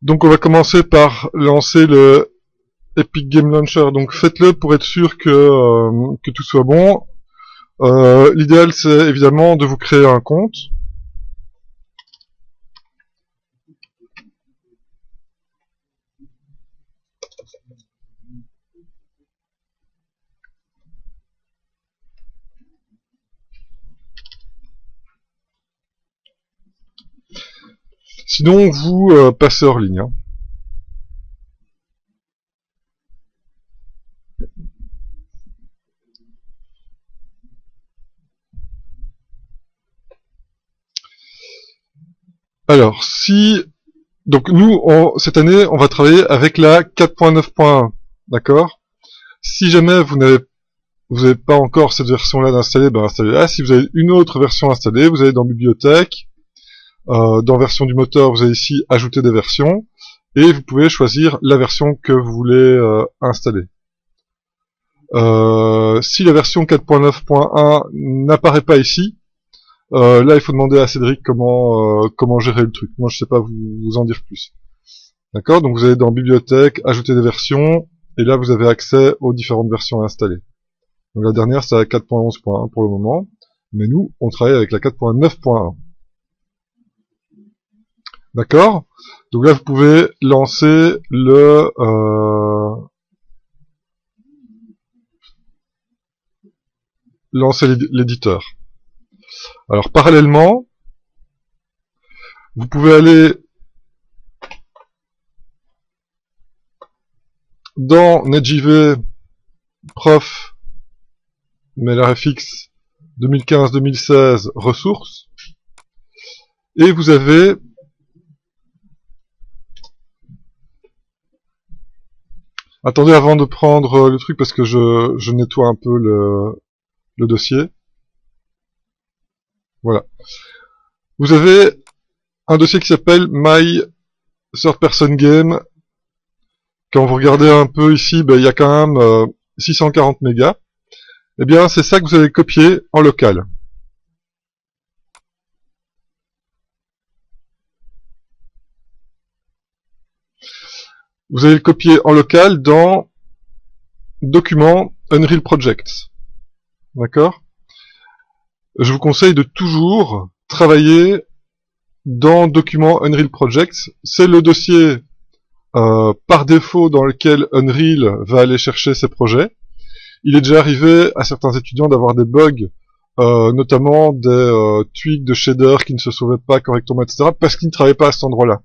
Donc on va commencer par lancer le Epic Game Launcher. Donc faites-le pour être sûr que tout soit bon. L'idéal c'est évidemment de vous créer un compte. Sinon vous passez hors ligne. Alors, donc nous, cette année, on va travailler avec la 4.9.1, d'accord? Si jamais vous n'avez pas encore cette version-là d'installer, ben installez-la. Si vous avez une autre version installée, vous allez dans Bibliothèque, dans Version du moteur, vous allez ici Ajouter des versions, et vous pouvez choisir la version que vous voulez installer. Si la version 4.9.1 n'apparaît pas ici, là, il faut demander à Cédric comment gérer le truc. Moi, je sais pas vous en dire plus. D'accord? Donc, vous allez dans Bibliothèque, Ajouter des versions, et là, vous avez accès aux différentes versions à installer. Donc, la dernière, c'est la 4.11.1 pour le moment, mais nous, on travaille avec la 4.9.1. D'accord? Donc là, vous pouvez lancer l'éditeur. Alors, parallèlement, vous pouvez aller dans NetJV Prof, mais l'RFX 2015-2016 ressources, et vous avez attendez avant de prendre le truc parce que je nettoie un peu le dossier. Voilà. Vous avez un dossier qui s'appelle My Third Person Game. Quand vous regardez un peu ici, ben, il y a quand même 640 mégas. Eh bien, c'est ça que vous allez copier en local. Vous allez le copier en local dans Document Unreal Projects. D'accord ? Je vous conseille de toujours travailler dans Document Unreal Projects. C'est le dossier par défaut dans lequel Unreal va aller chercher ses projets. Il est déjà arrivé à certains étudiants d'avoir des bugs, notamment des tweaks de shader qui ne se sauvaient pas correctement, etc., parce qu'ils ne travaillaient pas à cet endroit-là.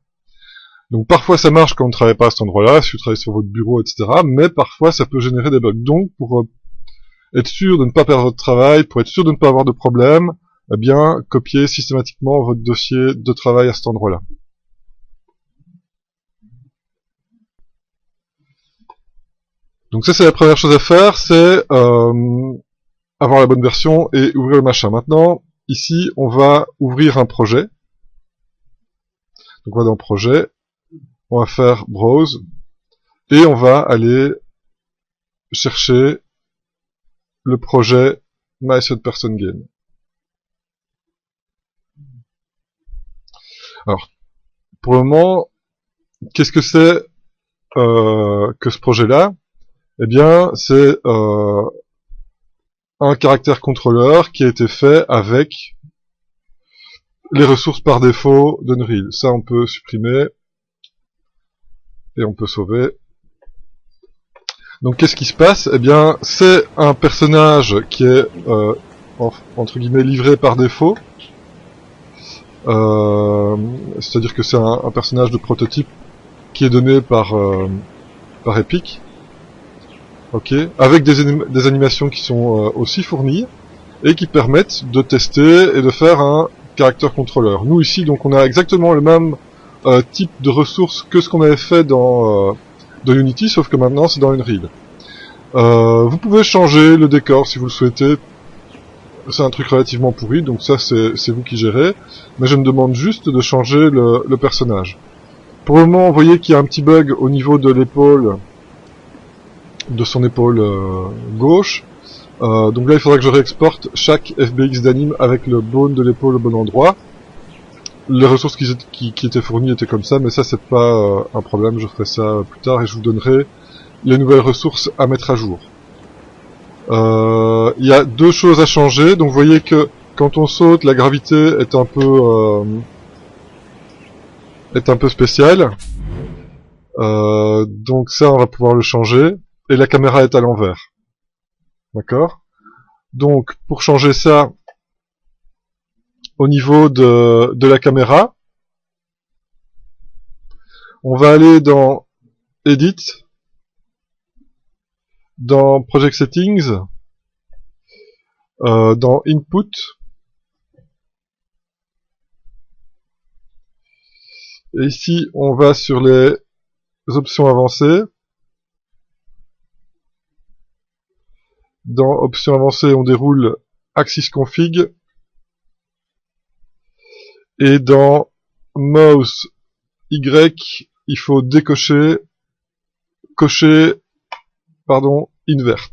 Donc parfois ça marche quand on ne travaille pas à cet endroit-là, si vous travaillez sur votre bureau, etc., mais parfois ça peut générer des bugs. Donc pour être sûr de ne pas perdre votre travail, pour être sûr de ne pas avoir de problème, eh bien, copiez systématiquement votre dossier de travail à cet endroit-là. Donc ça, c'est la première chose à faire, c'est avoir la bonne version et ouvrir le machin. Maintenant, ici, on va ouvrir un projet. Donc on va dans Projet, on va faire Browse, et on va aller chercher le projet My Third Person Game. Alors, pour le moment, qu'est-ce que c'est que ce projet-là? Eh bien, c'est un caractère contrôleur qui a été fait avec les ressources par défaut d'Unreal. Ça, on peut supprimer et on peut sauver. Donc, qu'est-ce qui se passe? Eh bien, c'est un personnage qui est entre guillemets livré par défaut. C'est-à-dire que c'est un personnage de prototype qui est donné par Epic. Ok, avec des animations qui sont aussi fournies et qui permettent de tester et de faire un caractère contrôleur. Nous ici, donc, on a exactement le même type de ressources que ce qu'on avait fait dans Unity, sauf que maintenant c'est dans Unreal. Vous pouvez changer le décor si vous le souhaitez. C'est un truc relativement pourri, donc ça c'est vous qui gérez. Mais je me demande juste de changer le personnage. Pour le moment, vous voyez qu'il y a un petit bug au niveau de l'épaule, de son épaule gauche. Donc là, il faudra que je réexporte chaque FBX d'anime avec le bone de l'épaule au bon endroit. les ressources qui étaient fournies étaient comme ça, mais ça c'est pas un problème, je ferai ça plus tard et je vous donnerai les nouvelles ressources à mettre à jour. Il y a deux choses à changer, donc vous voyez que quand on saute, la gravité est un peu spéciale. Donc ça, on va pouvoir le changer. Et la caméra est à l'envers. D'accord? Donc, pour changer ça, au niveau de la caméra, on va aller dans Edit, dans Project Settings, dans Input, et ici, on va sur les options avancées. Dans Options avancées, on déroule Axis Config, et dans Mouse Y, il faut cocher, invert.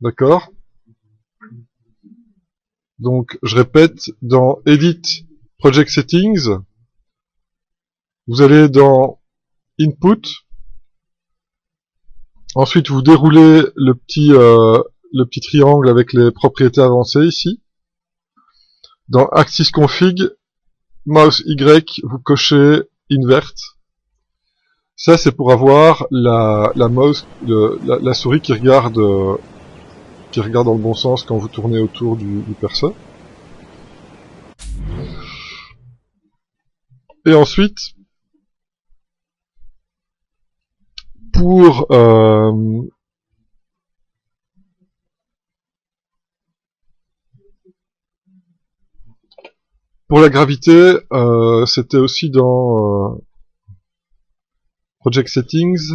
D'accord? Donc, je répète, dans Edit, Project Settings, vous allez dans Input, ensuite vous déroulez le petit triangle avec les propriétés avancées ici. Dans Axis Config, Mouse Y, vous cochez Invert. Ça, c'est pour avoir la souris qui regarde dans le bon sens quand vous tournez autour du perso. Et ensuite, pour la gravité, c'était aussi dans Project Settings,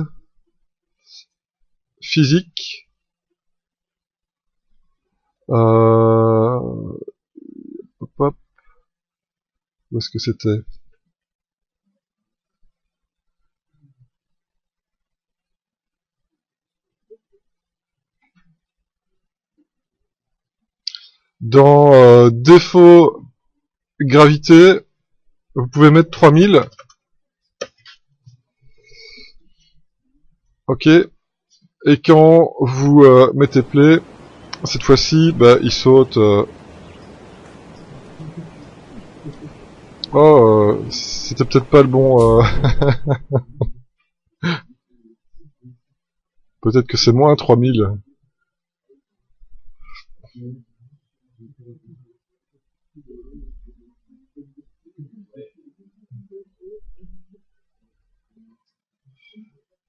Physique, hop, où est-ce que c'était? Dans défaut gravité, vous pouvez mettre 3000. Ok. Et quand vous mettez play, cette fois-ci, il saute. C'était peut-être pas le bon. Peut-être que c'est moins 3000.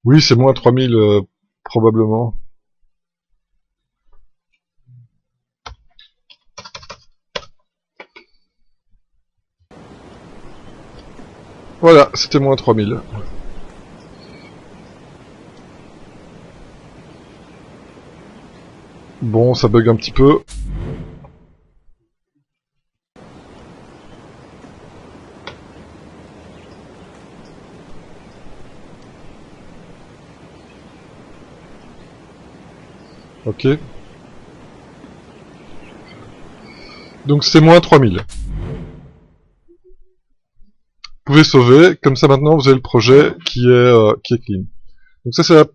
Oui, c'est moins 3000 probablement. Voilà, c'était moins 3000. Bon, ça bug un petit peu. Ok. Donc c'est moins 3000. Vous pouvez sauver, comme ça maintenant vous avez le projet qui est clean. Donc ça c'est la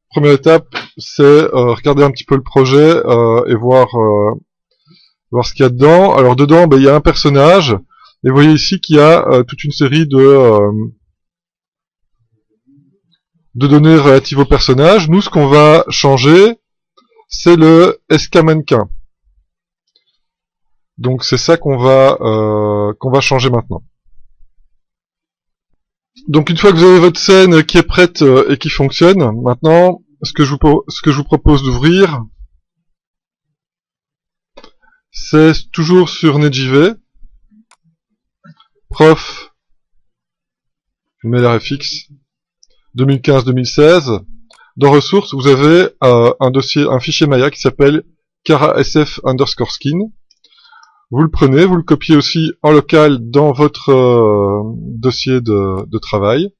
première étape, c'est regarder un petit peu le projet et voir ce qu'il y a dedans. Alors dedans, il y a un personnage, et vous voyez ici qu'il y a toute une série de données relatives au personnage. Nous, ce qu'on va changer, c'est le SK mannequin. Donc c'est ça qu'on va changer maintenant. Donc une fois que vous avez votre scène qui est prête et qui fonctionne, maintenant, ce que je vous propose d'ouvrir, c'est toujours sur NetJV, prof, MLRFX, 2015-2016. Dans ressources, vous avez un fichier Maya qui s'appelle cara_sf_skin. Vous le prenez, vous le copiez aussi en local dans votre dossier de travail.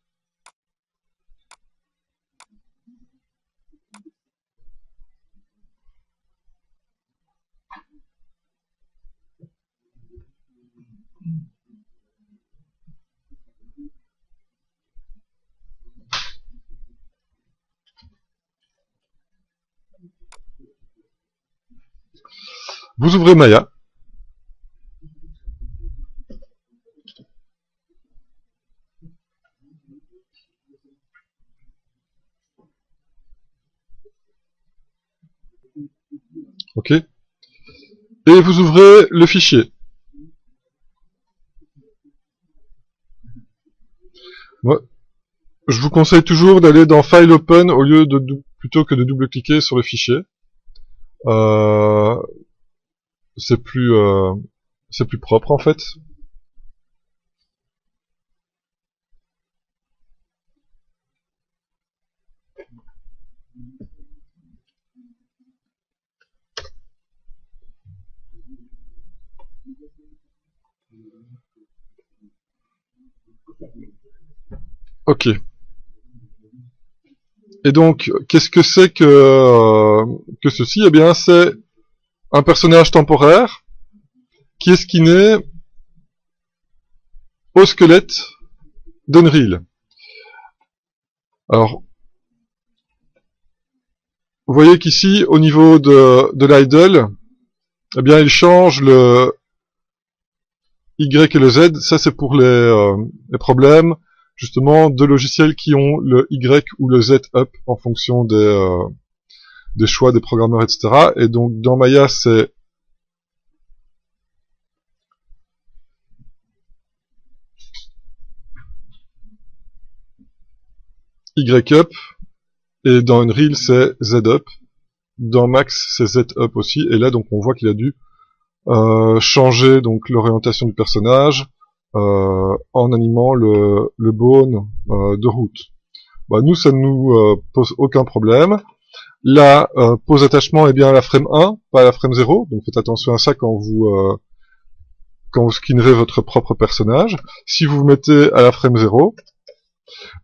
Vous ouvrez Maya. OK. Et vous ouvrez le fichier. Moi, je vous conseille toujours d'aller dans File Open au lieu de plutôt que de double-cliquer sur le fichier. C'est plus propre en fait. OK. Et donc, qu'est-ce que c'est que ceci? Eh bien, c'est un personnage temporaire qui est skinné au squelette d'Unreal. Alors, vous voyez qu'ici, au niveau de l'idle, eh bien, il change le Y et le Z. Ça, c'est pour les problèmes, justement, de logiciels qui ont le Y ou le Z up en fonction des choix des programmeurs, etc. Et donc, dans Maya, c'est Y up, et dans Unreal, c'est Z up. Dans Max, c'est Z up aussi. Et là, donc, on voit qu'il a dû changer donc l'orientation du personnage en animant le bone de route. Bah, nous, ça ne nous pose aucun problème. La pose attachement est bien à la frame 1, pas à la frame 0, donc faites attention à ça quand vous skinnerez votre propre personnage. Si vous vous mettez à la frame 0,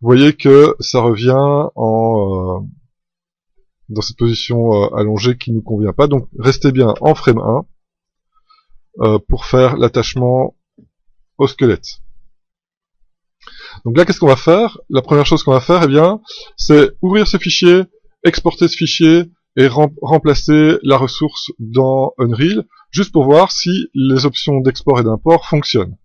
vous voyez que ça revient dans cette position allongée qui ne nous convient pas, donc restez bien en frame 1 pour faire l'attachement au squelette. Donc là, qu'est-ce qu'on va faire? La première chose qu'on va faire, eh bien, c'est ouvrir ce fichier, exporter ce fichier et remplacer la ressource dans Unreal, juste pour voir si les options d'export et d'import fonctionnent.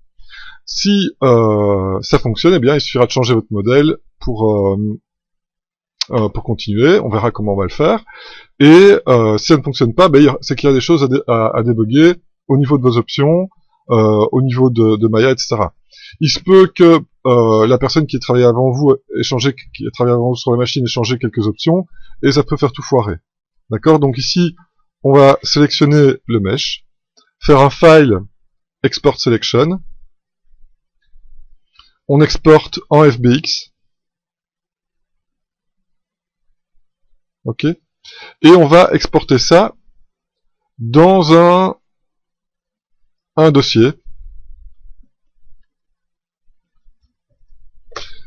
Si ça fonctionne, eh bien, il suffira de changer votre modèle pour continuer. On verra comment on va le faire. Et si ça ne fonctionne pas, ben, c'est qu'il y a des choses à débugger au niveau de vos options, au niveau de Maya, etc. Il se peut que la personne qui a travaillé avant vous qui a travaillé avant vous sur la machine ait changé quelques options, et ça peut faire tout foirer. D'accord? Donc ici, on va sélectionner le mesh, faire un file export selection, on exporte en FBX, ok, et on va exporter ça dans un dossier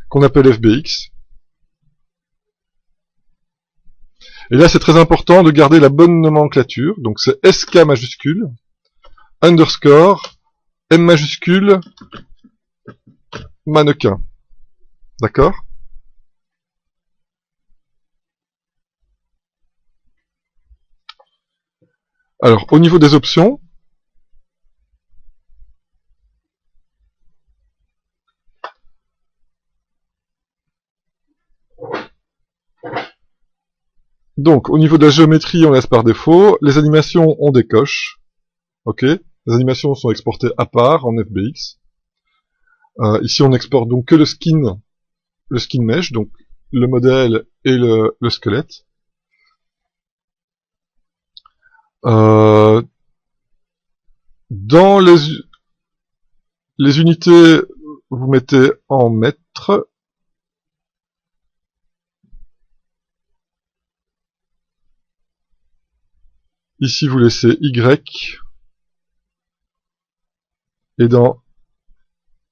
qu'on appelle FBX. Et là, c'est très important de garder la bonne nomenclature. Donc, c'est SK majuscule, underscore, M majuscule, mannequin. D'accord? Alors, au niveau des options, donc, au niveau de la géométrie, on laisse par défaut. Les animations, on décoche. Ok? Les animations sont exportées à part en FBX. Ici, on exporte donc que le skin mesh, donc le modèle et le squelette. Dans les unités, vous mettez en mètres. Ici, vous laissez Y. Et dans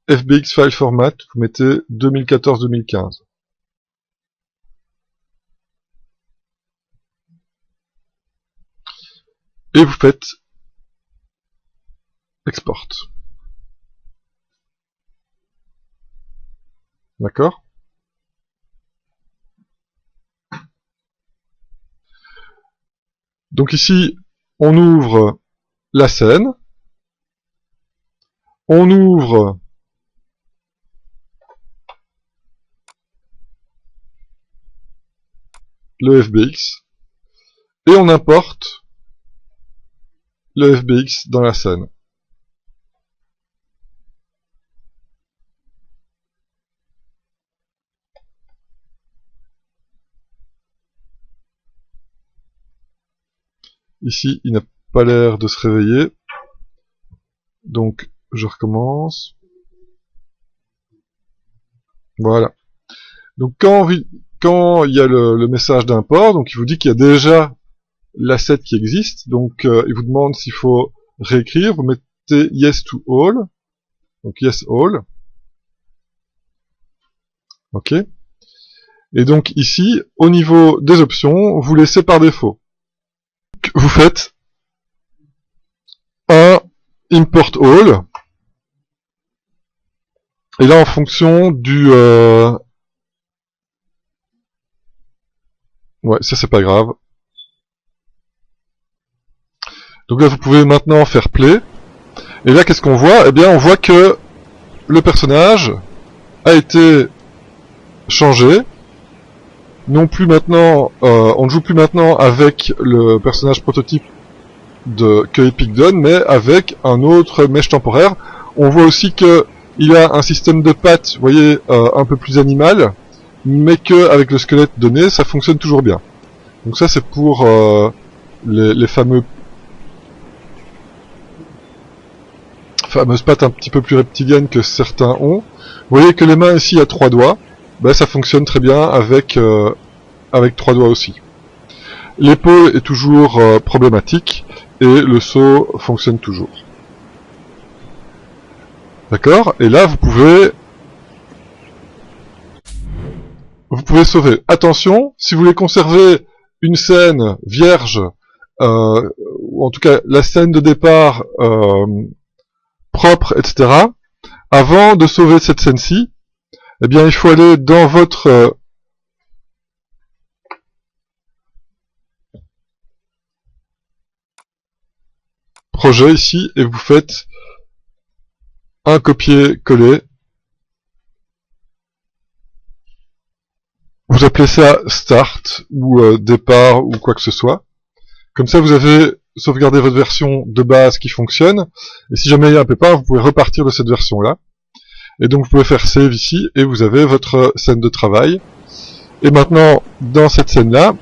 FBX File Format, vous mettez 2014-2015. Et vous faites Export. D'accord? Donc ici, on ouvre la scène, on ouvre le FBX, et on importe le FBX dans la scène. Ici, il n'a pas l'air de se réveiller. Donc, je recommence. Voilà. Donc, quand il y a le message d'import, donc il vous dit qu'il y a déjà l'asset qui existe. Donc, il vous demande s'il faut réécrire. Vous mettez yes to all. Donc, yes all. OK. Et donc, ici, au niveau des options, vous laissez par défaut. Vous faites un import all, et là en fonction du ouais, ça c'est pas grave. Donc là vous pouvez maintenant faire play, et là qu'est-ce qu'on voit? Eh bien on voit que le personnage a été changé. Non plus maintenant, on ne joue plus maintenant avec le personnage prototype que Epic donne, mais avec un autre mesh temporaire. On voit aussi que il a un système de pattes, vous voyez, un peu plus animal, mais que avec le squelette donné, ça fonctionne toujours bien. Donc ça c'est pour les fameuses pattes un petit peu plus reptiliennes que certains ont. Vous voyez que les mains ici à 3 doigts, ben, ça fonctionne très bien avec 3 doigts aussi. L'épaule est toujours problématique, et le saut fonctionne toujours. D'accord? Et là, vous pouvez sauver. Attention, si vous voulez conserver une scène vierge, ou en tout cas la scène de départ propre, etc., avant de sauver cette scène-ci, eh bien, il faut aller dans votre projet ici, et vous faites un copier-coller. Vous appelez ça start, ou départ, ou quoi que ce soit. Comme ça, vous avez sauvegardé votre version de base qui fonctionne, et si jamais il y a un pépin, vous pouvez repartir de cette version-là. Et donc vous pouvez faire save ici, et vous avez votre scène de travail. Et maintenant, dans cette scène-là,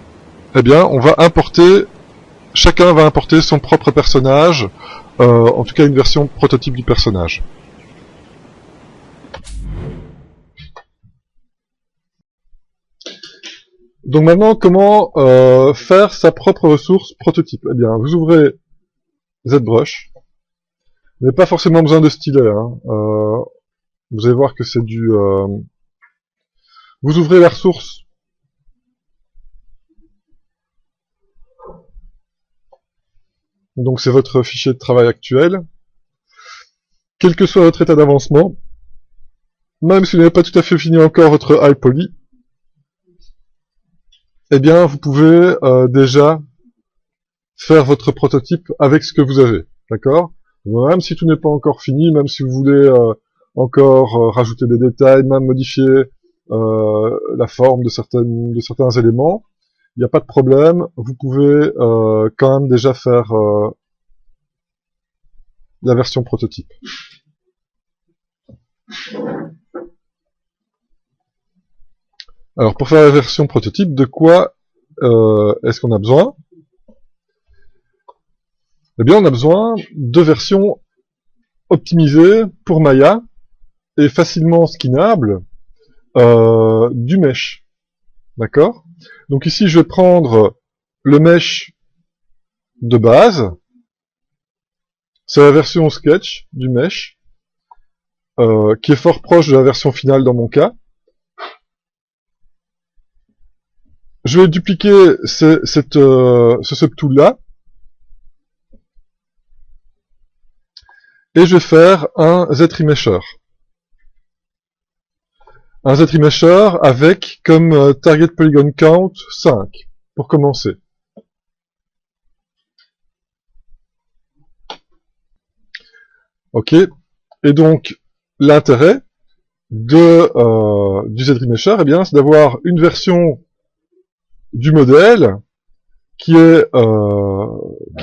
eh bien, on va importer, chacun va importer son propre personnage, en tout cas une version prototype du personnage. Donc maintenant, comment faire sa propre ressource prototype? Eh bien, vous ouvrez ZBrush. Vous n'avez pas forcément besoin de stylet. Hein. Vous allez voir que c'est du... Vous ouvrez la ressource. Donc c'est votre fichier de travail actuel. Quel que soit votre état d'avancement, même si vous n'avez pas tout à fait fini encore votre iPoly, eh bien vous pouvez déjà faire votre prototype avec ce que vous avez. D'accord? Même si tout n'est pas encore fini, même si vous voulez encore rajouter des détails, même modifier la forme de certains éléments, il n'y a pas de problème, vous pouvez quand même déjà faire la version prototype. Alors pour faire la version prototype, de quoi est-ce qu'on a besoin? Eh bien on a besoin de versions optimisées pour Maya et facilement skinables du mesh. D'accord? Donc ici je vais prendre le mesh de base, c'est la version sketch du mesh, qui est fort proche de la version finale dans mon cas. Je vais dupliquer ce subtool là, et je vais faire un Z-remesher. Un Z-remesher avec comme target polygon count 5, pour commencer. Ok. Et donc, l'intérêt du ZRemeasher, eh bien, c'est d'avoir une version du modèle qui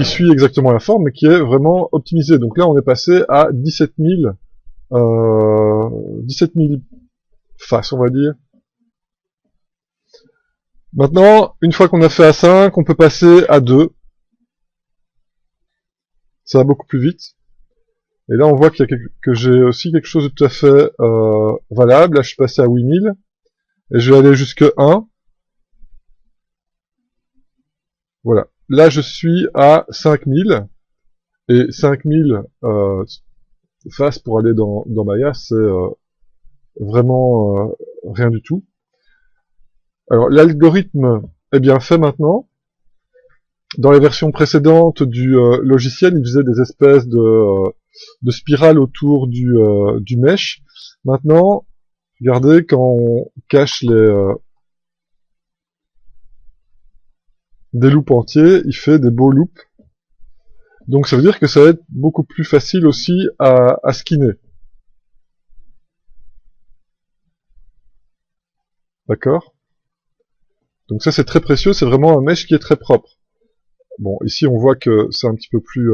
suit exactement la forme, mais qui est vraiment optimisée. Donc là, on est passé à 17 000 faces, on va dire. Maintenant, une fois qu'on a fait A5, on peut passer à 2. Ça va beaucoup plus vite. Et là, on voit que j'ai aussi quelque chose de tout à fait valable. Là, je suis passé à 8000. Et je vais aller jusque 1. Voilà. Là, je suis à 5000. Et 5000 faces pour aller dans Maya, c'est vraiment rien du tout. Alors, l'algorithme est bien fait maintenant. Dans les versions précédentes du logiciel, il faisait des espèces de spirales autour du mesh. Maintenant, regardez, quand on cache des loops entiers, il fait des beaux loops. Donc ça veut dire que ça va être beaucoup plus facile aussi à skinner. D'accord? Donc ça c'est très précieux, c'est vraiment un mesh qui est très propre. Bon, ici on voit que c'est un petit peu plus...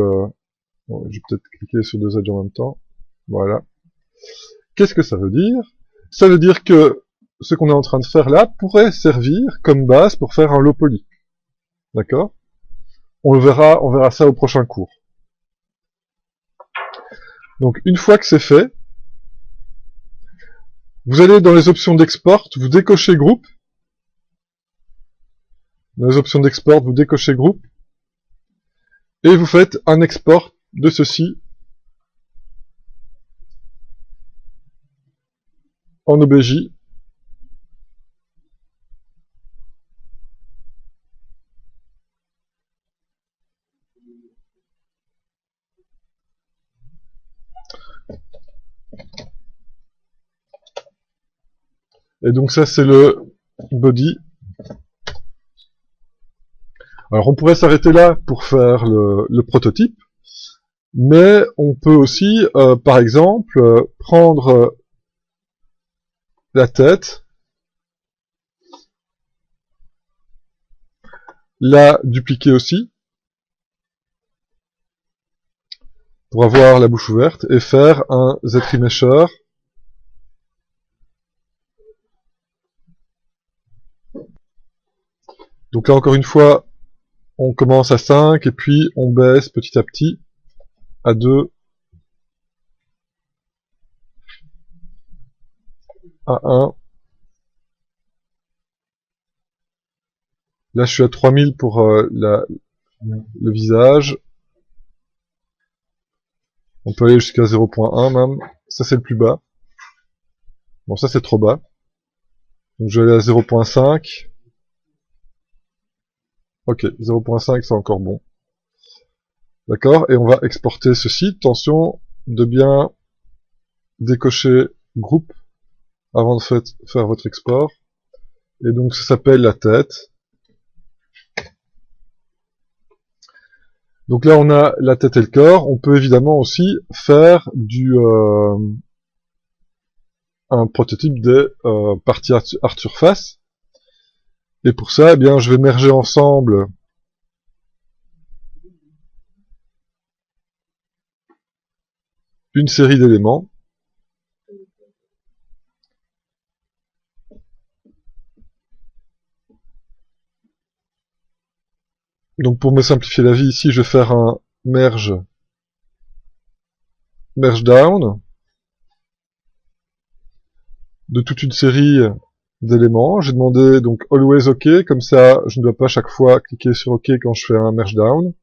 bon, je vais peut-être cliquer sur 2 edges en même temps. Voilà. Qu'est-ce que ça veut dire? Ça veut dire que ce qu'on est en train de faire là pourrait servir comme base pour faire un low poly. D'accord? On verra ça au prochain cours. Donc une fois que c'est fait, vous allez dans les options d'export, vous décochez groupe. Dans les options d'export, vous décochez groupe. Et vous faites un export de ceci en OBJ. Et donc ça c'est le body. Alors on pourrait s'arrêter là pour faire le prototype, mais on peut aussi, par exemple, prendre la tête, la dupliquer aussi, pour avoir la bouche ouverte, et faire un ZRemesher. Donc là encore une fois, on commence à 5, et puis on baisse petit à petit à 2, à 1. Là je suis à 3000 pour le visage. On peut aller jusqu'à 0.1 même. Ça c'est le plus bas. Bon ça c'est trop bas. Donc je vais aller à 0.5. Ok, 0.5 c'est encore bon. D'accord, et on va exporter ceci. Attention de bien décocher groupe avant de faire votre export. Et donc ça s'appelle la tête. Donc là on a la tête et le corps. On peut évidemment aussi faire un prototype des parties art surface. Et pour ça, eh bien, je vais merger ensemble une série d'éléments. Donc pour me simplifier la vie ici, je vais faire un merge down de toute une série d'éléments. J'ai demandé donc always OK, comme ça je ne dois pas chaque fois cliquer sur OK quand je fais un merge down.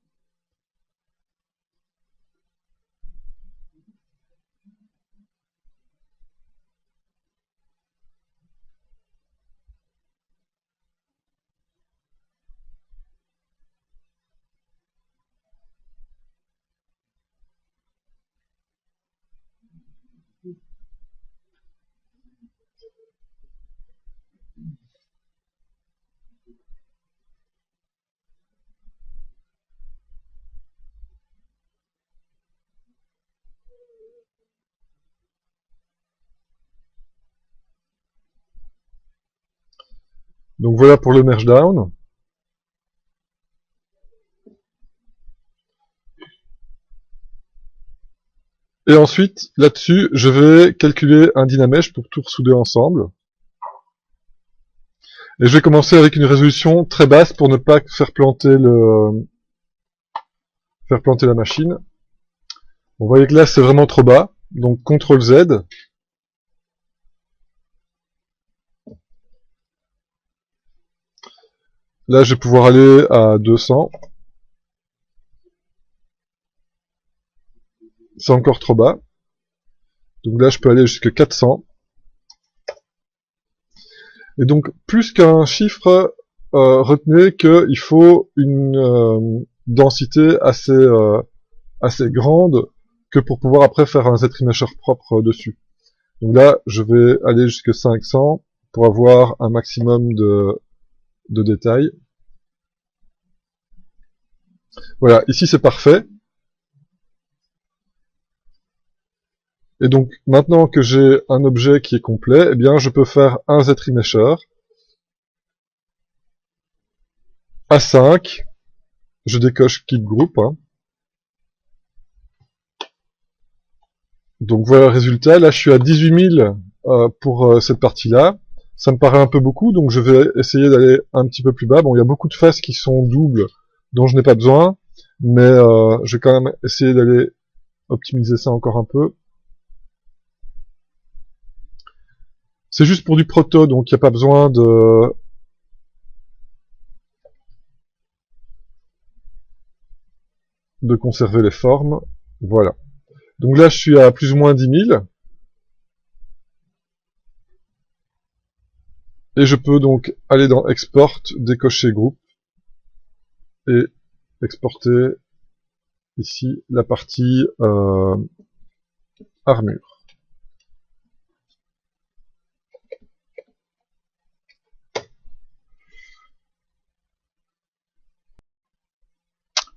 Donc voilà pour le merge down. Et ensuite, là-dessus, je vais calculer un dynamesh pour tout ressouder ensemble. Et je vais commencer avec une résolution très basse pour ne pas faire planter la machine. Vous voyez que là, c'est vraiment trop bas. Donc, CTRL Z. Là, je vais pouvoir aller à 200. C'est encore trop bas. Donc là, je peux aller jusqu'à 400. Et donc, plus qu'un chiffre, retenez qu'il faut une densité assez grande que pour pouvoir après faire un Z-Remesher propre dessus. Donc là, je vais aller jusqu'à 500 pour avoir un maximum de détails. Voilà, ici c'est parfait. Et donc, maintenant que j'ai un objet qui est complet, eh bien, je peux faire un Z-Remesher à 5. Je décoche Keep Group. Donc voilà le résultat. Là, je suis à 18 000 pour cette partie-là. Ça me paraît un peu beaucoup, donc je vais essayer d'aller un petit peu plus bas. Bon, il y a beaucoup de faces qui sont doubles, dont je n'ai pas besoin, mais je vais quand même essayer d'aller optimiser ça encore un peu. C'est juste pour du proto, donc il n'y a pas besoin de conserver les formes. Voilà. Donc là, je suis à plus ou moins 10 000. Et je peux donc aller dans Export, décocher Groupe, et exporter ici la partie armure.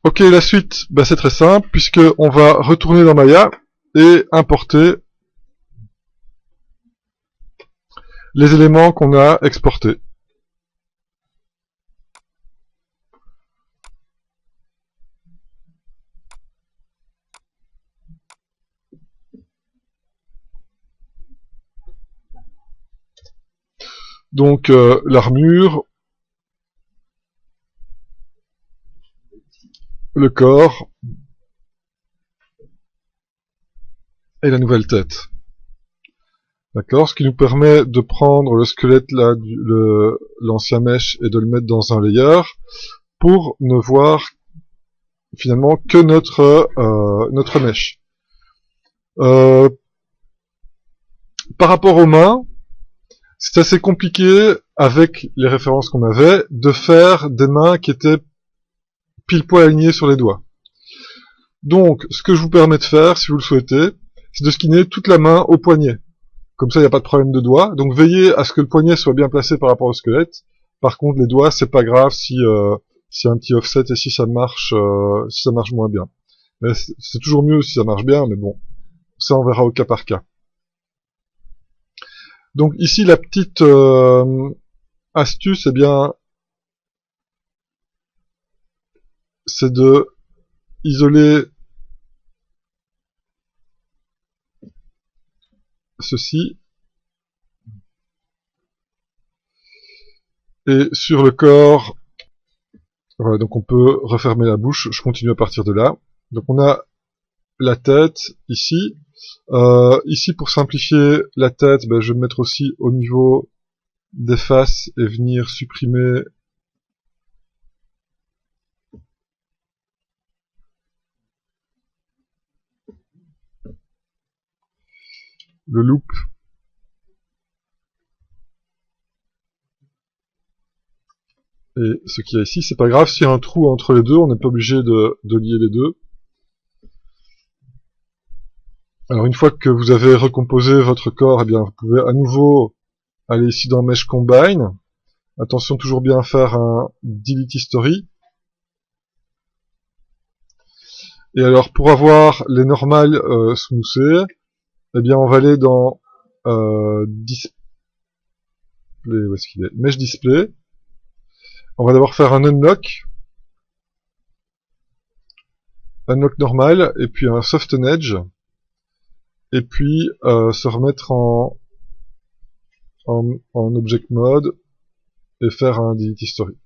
Ok, la suite, bah, c'est très simple, puisque on va retourner dans Maya et importer les éléments qu'on a exportés. Donc l'armure, le corps et la nouvelle tête. D'accord, ce qui nous permet de prendre le squelette là, l'ancien mesh, et de le mettre dans un layer pour ne voir finalement que notre mesh. Par rapport aux mains, c'est assez compliqué avec les références qu'on avait de faire des mains qui étaient pile poil alignées sur les doigts. Donc, ce que je vous permets de faire, si vous le souhaitez, c'est de skinner toute la main au poignet. Comme ça, il n'y a pas de problème de doigts. Donc, veillez à ce que le poignet soit bien placé par rapport au squelette. Par contre, les doigts, c'est pas grave si y a un petit offset et si ça marche moins bien. C'est toujours mieux si ça marche bien, mais bon, ça on verra au cas par cas. Donc ici, la petite astuce, eh bien, c'est de isoler ceci. Et sur le corps, voilà, donc on peut refermer la bouche. Je continue à partir de là. Donc on a la tête ici. Ici, pour simplifier la tête, ben, je vais me mettre aussi au niveau des faces et venir supprimer le loop. Et ce qu'il y a ici, c'est pas grave, s'il y a un trou entre les deux, on n'est pas obligé de lier les deux. Alors une fois que vous avez recomposé votre corps, eh bien vous pouvez à nouveau aller ici dans Mesh Combine. Attention, toujours bien faire un Delete History. Et alors pour avoir les normales smoothées, eh bien on va aller dans Display, où est-ce qu'il est? Mesh Display. On va d'abord faire un unlock normal, et puis un soften edge, et puis se remettre en object mode, et faire un delete history.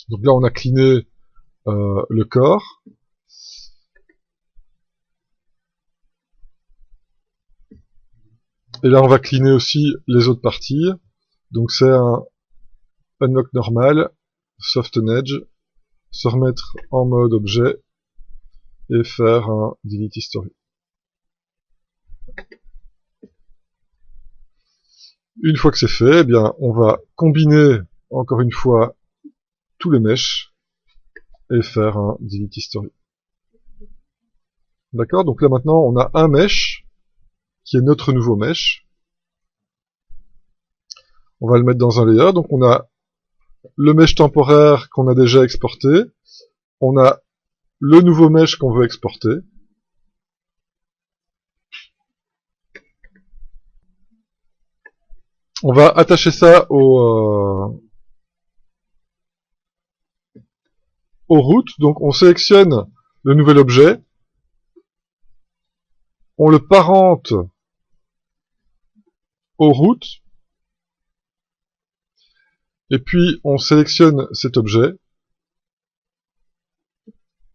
Donc là on a cleané le corps. Et là on va cleaner aussi les autres parties. Donc c'est un unlock normal, soften edge, se remettre en mode objet et faire un delete history. Une fois que c'est fait, eh bien, on va combiner encore une fois tous les meshes et faire un delete history. D'accord? Donc là maintenant on a un mesh qui est notre nouveau mesh. On va le mettre dans un layer. Donc on a le mesh temporaire qu'on a déjà exporté. On a le nouveau mesh qu'on veut exporter. On va attacher ça au root. Donc on sélectionne le nouvel objet. On le parente au root. Et puis on sélectionne cet objet.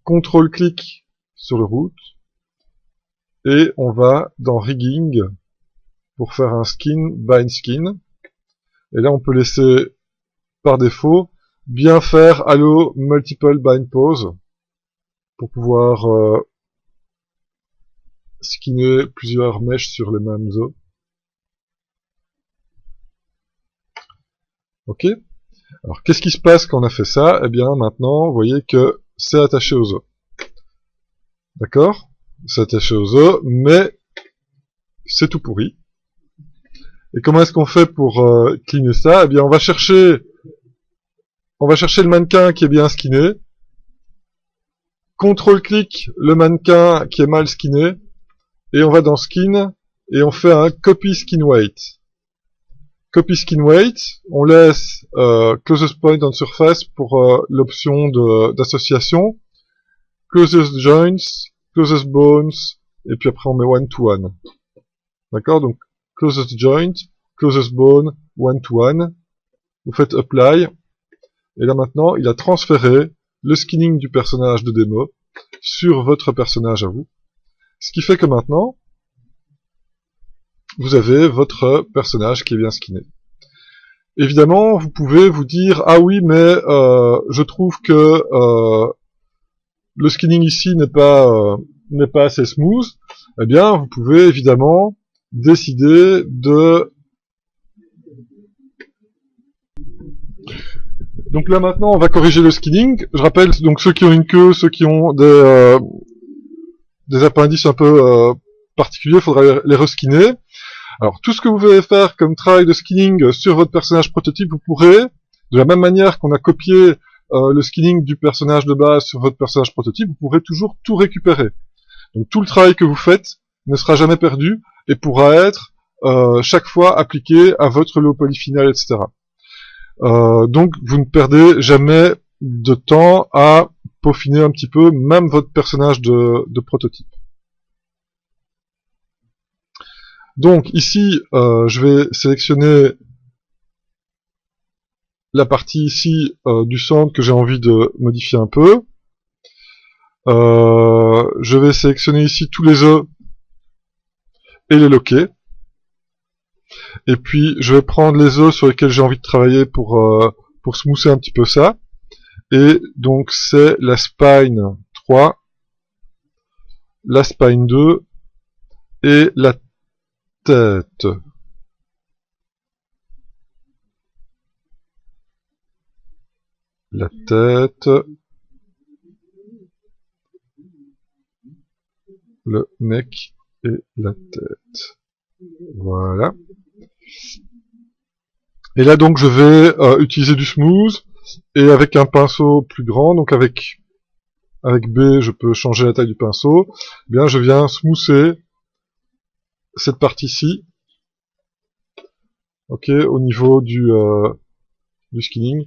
CTRL-clic sur le root. Et on va dans rigging pour faire un skin, bind skin. Et là on peut laisser par défaut bien faire allow multiple bind pose pour pouvoir skinner plusieurs meshes sur les mêmes os. Ok. Alors qu'est-ce qui se passe quand on a fait ça? Eh bien maintenant vous voyez que c'est attaché aux os. D'accord? C'est attaché aux os, mais c'est tout pourri. Et comment est-ce qu'on fait pour cleaner ça? Eh bien on va chercher le mannequin qui est bien skinné. CTRL-clic le mannequin qui est mal skinné. Et on va dans Skin, et on fait un Copy Skin Weight. Copy Skin Weight, on laisse Closest Point on Surface pour l'option d'association. Closest Joints, Closest Bones, et puis après on met One to One. D'accord? Donc Closest Joint, Closest Bone, One to One. Vous faites Apply. Et là maintenant, il a transféré le skinning du personnage de démo sur votre personnage à vous. Ce qui fait que maintenant, vous avez votre personnage qui est bien skinné. Évidemment, vous pouvez vous dire « Ah oui, mais je trouve que le skinning ici n'est pas assez smooth. » Eh bien, vous pouvez évidemment décider de... Donc là maintenant, on va corriger le skinning. Je rappelle, donc ceux qui ont une queue, ceux qui ont des appendices un peu particuliers, il faudra les reskinner. Alors, tout ce que vous voulez faire comme travail de skinning sur votre personnage prototype, vous pourrez, de la même manière qu'on a copié le skinning du personnage de base sur votre personnage prototype, vous pourrez toujours tout récupérer. Donc, tout le travail que vous faites ne sera jamais perdu et pourra être chaque fois appliqué à votre lot polyfinal, etc. Donc, vous ne perdez jamais de temps à peaufiner un petit peu, même votre personnage de prototype. Donc ici, je vais sélectionner la partie ici du centre que j'ai envie de modifier un peu. Je vais sélectionner ici tous les œufs et les loquer. Et puis je vais prendre les œufs sur lesquels j'ai envie de travailler pour smoother un petit peu ça. Et donc c'est la spine 3, la spine 2 et la tête. La tête. Le neck et la tête. Voilà. Et là donc je vais utiliser du smooth et avec un pinceau plus grand, donc avec B je peux changer la taille du pinceau. Eh bien je viens smoother cette partie-ci, ok, au niveau du du skinning.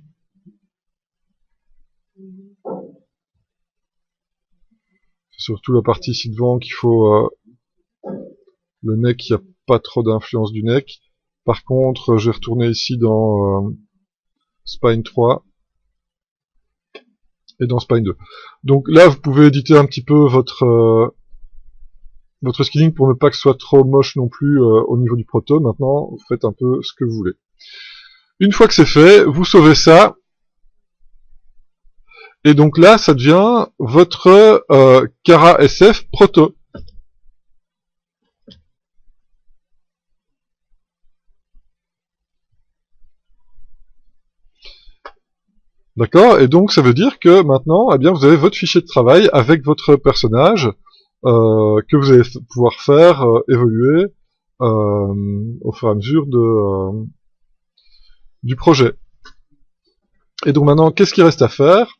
C'est surtout la partie ici devant qu'il faut le neck, il n'y a pas trop d'influence du neck. Par contre, je vais retourner ici dans Spine 3 et dans Spine 2. Donc là, vous pouvez éditer un petit peu votre skinning pour ne pas que ce soit trop moche non plus au niveau du proto. Maintenant, vous faites un peu ce que vous voulez. Une fois que c'est fait, vous sauvez ça. Et donc là, ça devient votre Kara SF proto. D'accord? Et donc ça veut dire que maintenant, eh bien, vous avez votre fichier de travail avec votre personnage que vous allez pouvoir faire évoluer au fur et à mesure du projet. Et donc maintenant, qu'est-ce qu'il reste à faire?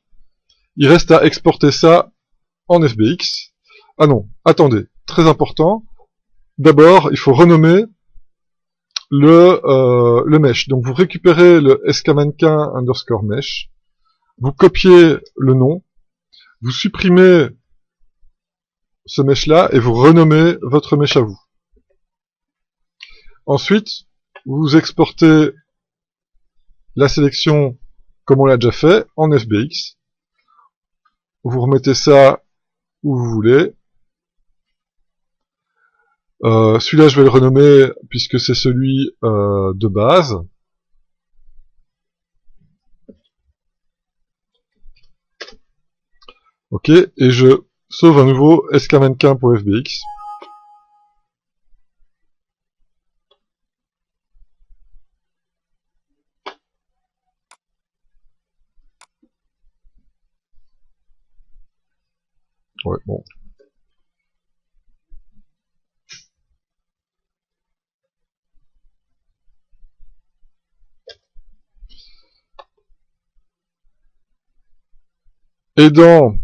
Il reste à exporter ça en FBX. Ah non, attendez, très important. D'abord, il faut renommer le mesh. Donc vous récupérez le skmannequin underscore mesh, vous copiez le nom, vous supprimez ce mesh-là et vous renommez votre mesh à vous. Ensuite, vous exportez la sélection comme on l'a déjà fait en FBX. Vous remettez ça où vous voulez. Celui-là, je vais le renommer puisque c'est celui de base. Ok, et je sauve un nouveau skmannequin pour FBX. Ouais, bon. Et dans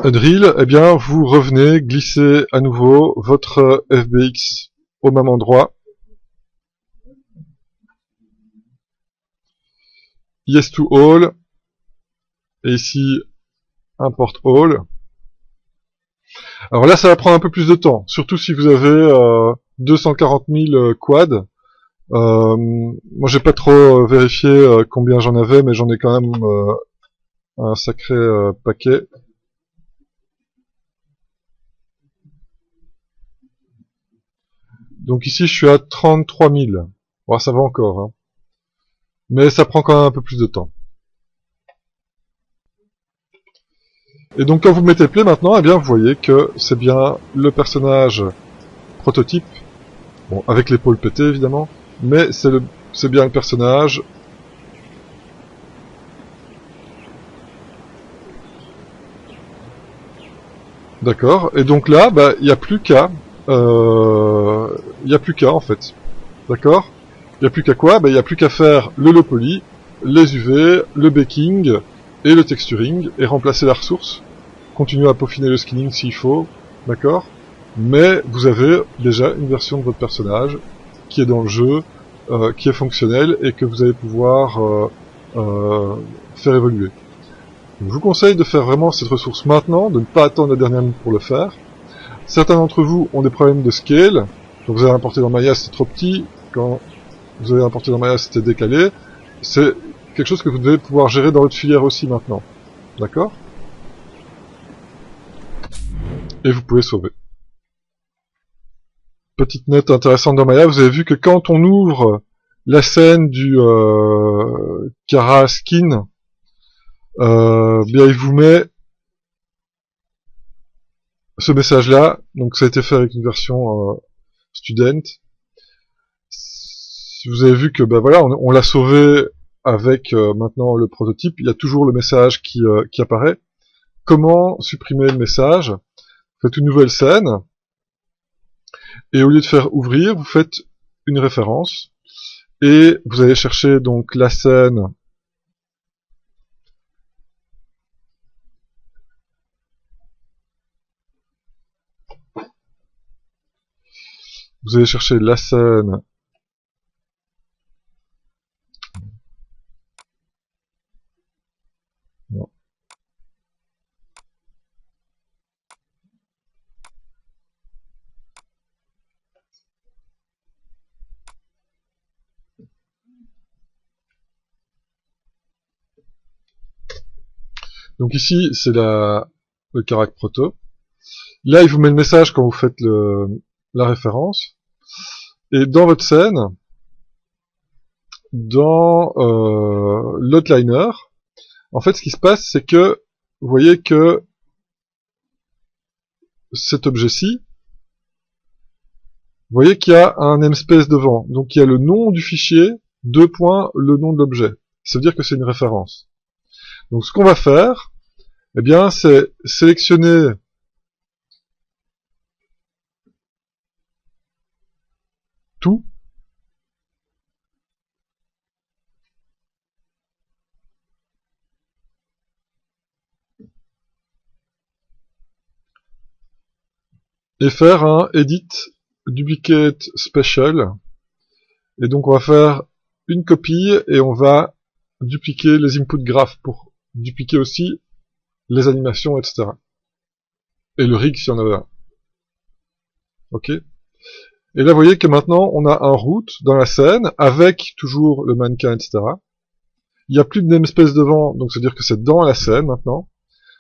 Unreal, eh bien, vous revenez glisser à nouveau votre FBX au même endroit. Yes to all. Et ici, import all. Alors là, ça va prendre un peu plus de temps. Surtout si vous avez 240 000 quads. Moi, j'ai pas trop vérifié combien j'en avais, mais j'en ai quand même un sacré paquet. Donc ici, je suis à 33 000. Bon, ça va encore, hein. Mais ça prend quand même un peu plus de temps. Et donc quand vous mettez play maintenant, eh bien vous voyez que c'est bien le personnage prototype, bon avec l'épaule pétée évidemment, mais c'est bien le personnage. D'accord. Et donc là, bah il n'y a plus qu'à, en fait. D'accord. Il n'y a plus qu'à quoi? Bah il n'y a plus qu'à faire le low poly, les UV, le baking et le texturing et remplacer la ressource. Continuer à peaufiner le skinning s'il faut, d'accord. Mais vous avez déjà une version de votre personnage qui est dans le jeu, qui est fonctionnelle et que vous allez pouvoir faire évoluer. Donc, je vous conseille de faire vraiment cette ressource maintenant, de ne pas attendre la dernière minute pour le faire. Certains d'entre vous ont des problèmes de scale, quand vous avez importé dans Maya c'est trop petit, quand vous avez importé dans Maya c'était décalé. C'est quelque chose que vous devez pouvoir gérer dans votre filière aussi maintenant, d'accord. Et vous pouvez sauver. Petite note intéressante dans Maya, vous avez vu que quand on ouvre la scène du Kara Skin, bien il vous met ce message-là. Donc ça a été fait avec une version student. Vous avez vu que bah voilà, on l'a sauvé avec maintenant le prototype. Il y a toujours le message qui apparaît. Comment supprimer le message? Vous faites une nouvelle scène. Et au lieu de faire ouvrir, vous faites une référence. Et vous allez chercher donc la scène Donc ici, c'est le carac proto. Là, il vous met le message quand vous faites la référence. Et dans votre scène, dans l'outliner, en fait, ce qui se passe, c'est que vous voyez que cet objet-ci, vous voyez qu'il y a un namespace devant. Donc il y a le nom du fichier, le nom de l'objet. Ça veut dire que c'est une référence. Donc ce qu'on va faire, eh bien, c'est sélectionner tout. Et faire un edit duplicate special. Et donc on va faire une copie et on va dupliquer les input graph pour dupliquer aussi les animations, etc. Et le rig si on avait un. Ok. Et là vous voyez que maintenant on a un route dans la scène avec toujours le mannequin, etc. Il n'y a plus de namespace devant, donc c'est à dire que c'est dans la scène maintenant.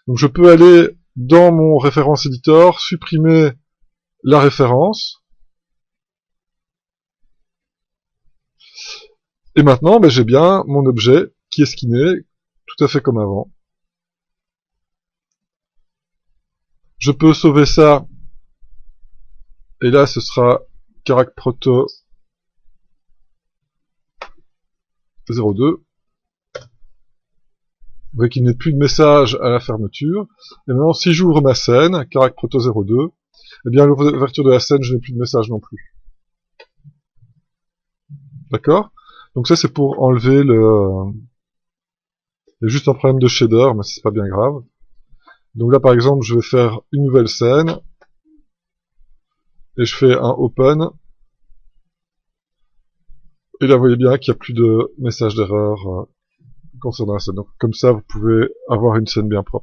Donc je peux aller dans mon référence editor, supprimer la référence. Et maintenant, ben, j'ai bien mon objet qui est skinné, tout à fait comme avant. Je peux sauver ça. Et là, ce sera carac proto 02. Vous voyez qu'il n'y a plus de message à la fermeture. Et maintenant, si j'ouvre ma scène, carac proto 02, eh bien, à l'ouverture de la scène, je n'ai plus de message non plus. D'accord? Donc ça, c'est pour enlever le... Il y a juste un problème de shader, mais c'est pas bien grave. Donc là, par exemple, je vais faire une nouvelle scène. Et je fais un open. Et là, vous voyez bien qu'il n'y a plus de message d'erreur concernant la scène. Donc, comme ça, vous pouvez avoir une scène bien propre.